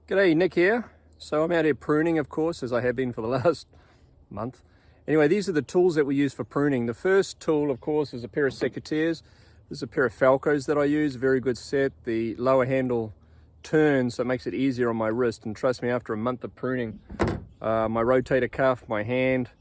G'day, Nick here. So I'm out here pruning, of course, as I have been for the last month. Anyway, these are the tools that we use for pruning. The first tool, of course, is a pair of secateurs. This is a pair of Felcos that I use, very good set. The lower handle turns, so it makes it easier on my wrist. And trust me, after a month of pruning, my rotator cuff, my hand,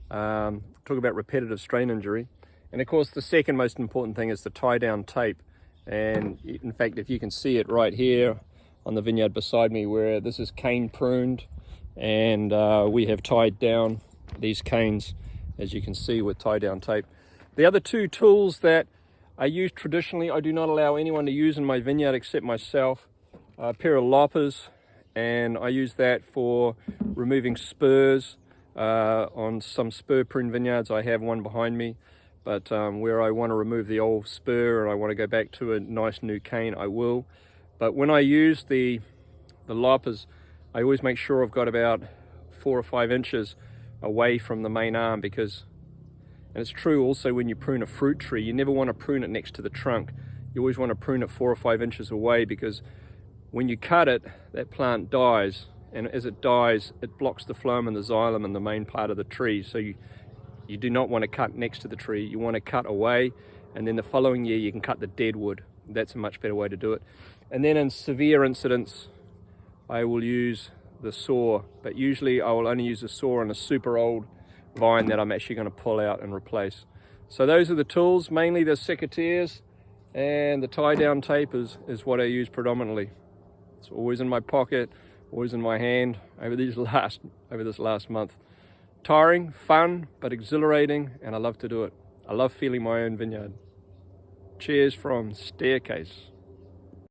talk about repetitive strain injury. And of course, the second most important thing is the tie down tape. And in fact, if you can see it right here on the vineyard beside me, where this is cane pruned, and we have tied down these canes, as you can see, with tie down tape. The other two tools that I use traditionally, I do not allow anyone to use in my vineyard except myself. A pair of Loppers, and I use that for removing spurs. On some spur prune vineyards, I have one behind me, but where I want to remove the old spur and I want to go back to a nice new cane, I will. But when I use the Loppers, I always make sure I've got about 4 or 5 inches away from the main arm, because, and it's true also when you prune a fruit tree, you never want to prune it next to the trunk. You always want to prune it 4 or 5 inches away, because when you cut it, that plant dies, and as it dies, it blocks the phloem and the xylem in the main part of the tree. So you do not want to cut next to the tree. You want to cut away, and then the following year you can cut the dead wood. That's a much better way to do it. And then in severe incidents, I will use the saw, but usually I will only use the saw on a super old vine that I'm actually going to pull out and replace. So those are the tools, mainly the secateurs, and the tie down tape is what I use predominantly. It's always in my pocket, always in my hand over this last month. Tiring, fun, but exhilarating, and I love to do it. I love feeling my own vineyard. Cheers from Staircase.